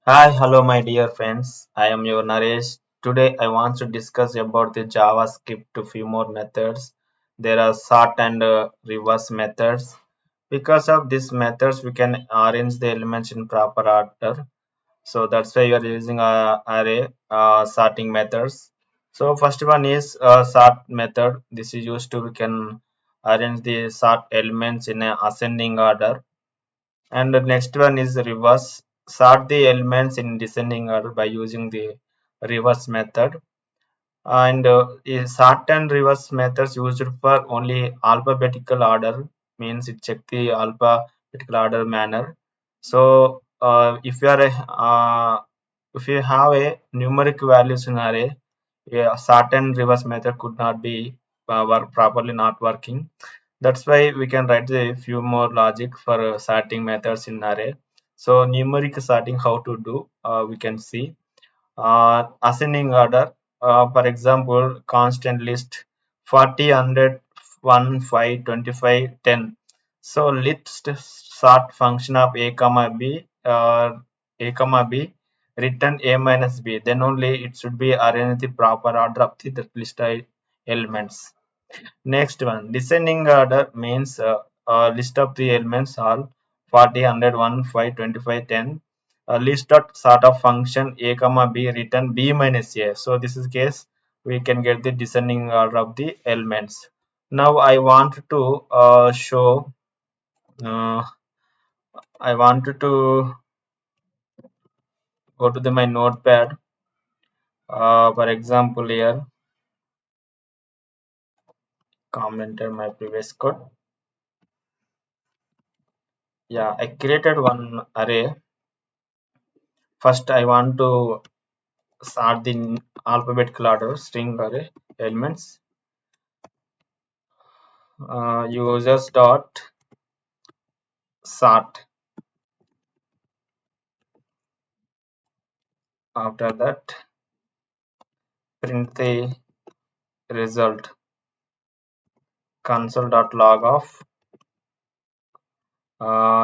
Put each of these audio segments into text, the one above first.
Hi, hello, my dear friends. I am your Naresh. Today, I want to discuss about the JavaScript to few more methods. There are sort and reverse methods. Because of these methods, we can arrange the elements in proper order. So that's why we are using array sorting methods. So first one is sort method. This is used to we can arrange the sort elements in a ascending order, and the next one is reverse. Sort the elements in descending order by using the reverse method. And is sort and reverse methods used for only alphabetical order, means it check the alphabetical order manner. So if you have a numeric values in array, a sort and reverse method could not be work properly not working. That's why we can write a few more logic for sorting methods in array. So numeric sorting, how to do, we can see ascending order. For example, constant list 40, 100, 1, 5, 25, 10. So list sort function of a comma b, a comma b return a minus b. Then only it should be arranged the proper order of the list elements. Next one, descending order means list of the elements all 40, 100, 1, 5, 25, 10. A list of sort of function a comma b return b minus a. So this is case we can get the descending order of the elements. Now uh, I wanted to go to my notepad. For example, here commented my previous code. Yeah, I created one array. First, I want to sort the alphabetical order string array elements. Users dot sort. After that, print the result. Console dot log of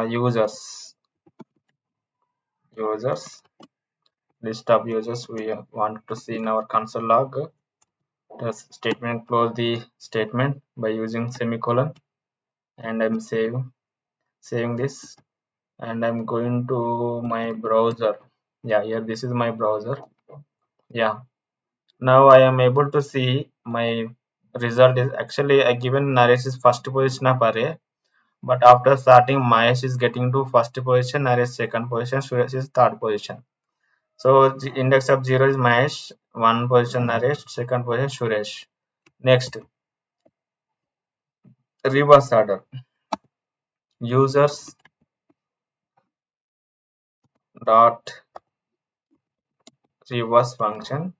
users list of users we want to see in our console log. The statement, close the statement by using semicolon, and I'm saving this, and I'm going to my browser. Yeah, here this is my browser. Yeah, now I am able to see my result is actually I given Naresh is first position of array, but after starting Mahesh is getting to first position, Naresh second position, Suresh is third position. So the index of 0 is Mahesh, one position Naresh, second position Suresh. Next, reverse order. Users dot reverse function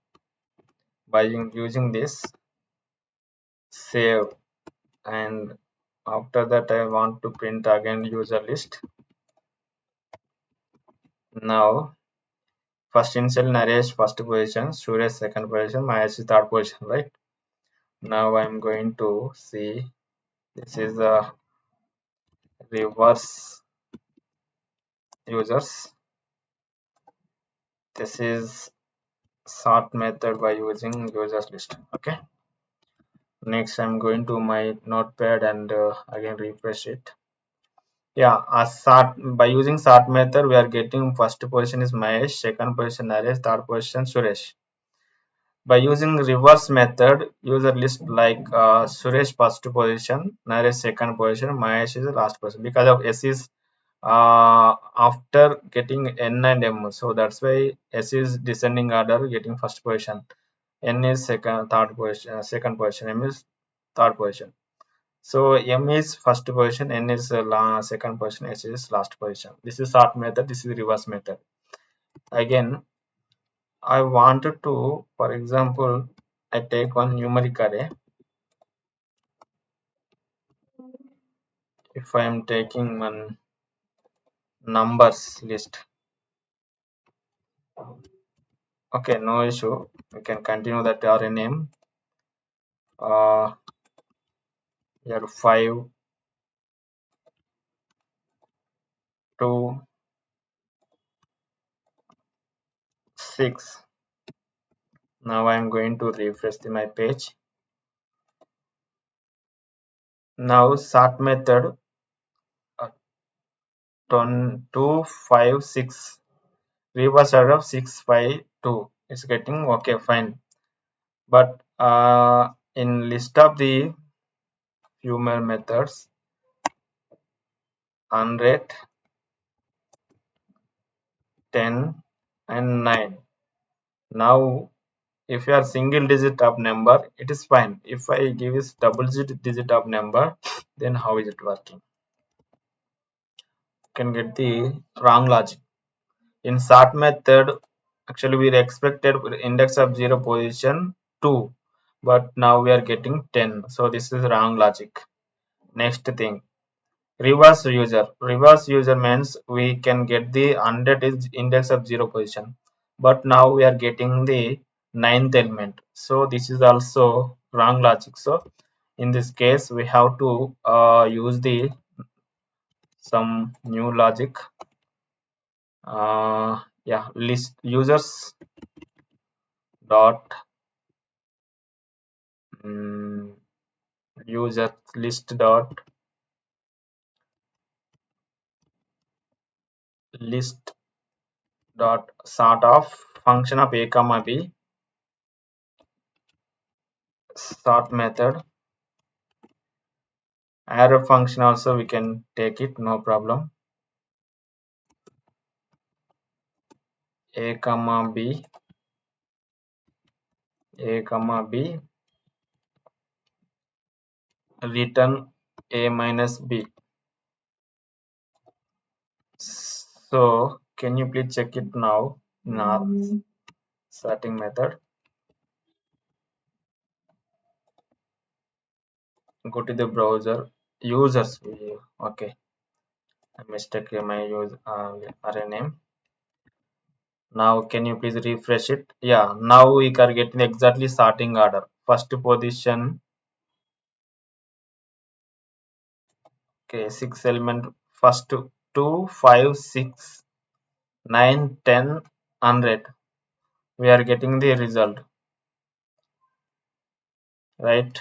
by using this save, and after that I want to print again user list. Now first initial Naresh first position, Suresh second position, Mahesh is third position, right? Now I'm going to see this is the reverse users. This is sort method by using users list. Okay. Next I'm going to my notepad and again refresh it. Yeah, sort by using sort method we are getting first position is Mahesh, second position Naresh, third position Suresh. By using reverse method, user list like Suresh first position, Naresh second position, Mahesh is the last position because of S is after getting N and M. So that's why S is descending order getting first position. N is third position, second position, M is third position. So M is first position, N is second position, S is last position. This is sort method, this is reverse method. Again, I wanted to, for example, I take one numeric array. If I am taking one numbers list, okay, no issue. We can continue that array name. Uh, here 5, 2, 6. Now I'm going to refresh my page. Now sort method 256 reverse order of 652 is getting okay fine, but in list of the few more methods 100, 10 and 9. Now if you are single digit of number it is fine. If I give is double digit of number, then how is it working? You can get the wrong logic. In sort method, actually we expected index of 0 position 2, but now we are getting 10. So this is wrong logic. Next thing, reverse user. Reverse user means we can get the 100 is index of 0 position, but now we are getting the ninth element. So this is also wrong logic. So in this case, we have to use the some new logic. Yeah, list users dot mm, user list dot sort of function of a comma b sort method arrow function also we can take it, no problem. A comma b return a minus b. So can you please check it now in our sorting method? Go to the browser users. Okay, I mistaken my use array name. Now can you please refresh it? Yeah, now we are getting exactly sorting order. First position, okay, 6 element, first 2, 5, 6, 9, 10, 100. We are getting the result, right?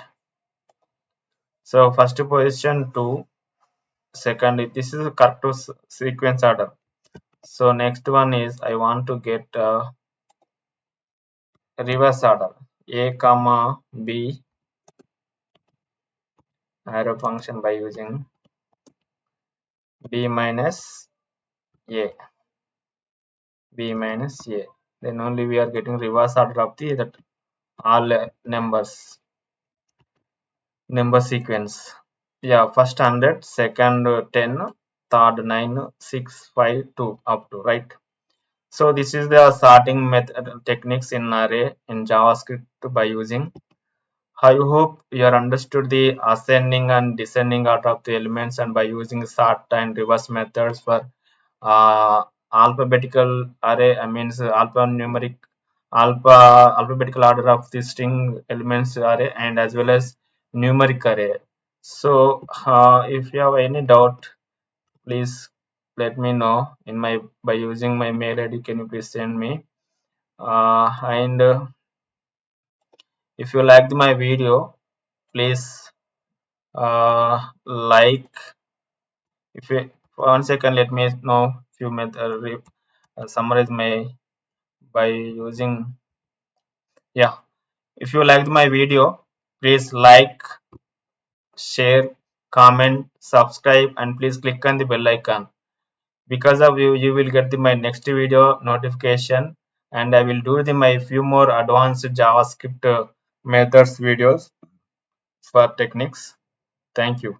So first position 2, second, this is correct to sequence order. So next one is I want to get reverse order. A comma b arrow function by using b minus a. B minus a, then only we are getting reverse order of the that all number sequence. Yeah, first 100, second 10, third 9, 6, 5, 2 up to, right? So this is the sorting method techniques in array in JavaScript by using. I hope you are understood the ascending and descending order of the elements and by using sort and reverse methods for alphabetical array. I means alphabetical order of the string elements array and as well as numeric array. So if you have any doubt, please let me know in my by using my mail ID. Can you please send me? And if you liked my video, please like. If you for 1 second, let me know few summarize my by using. Yeah, if you liked my video, please like, share, comment, subscribe, and please click on the bell icon. Because of you, you will get my next video notification, and I will do my few more advanced JavaScript methods videos for techniques. Thank you.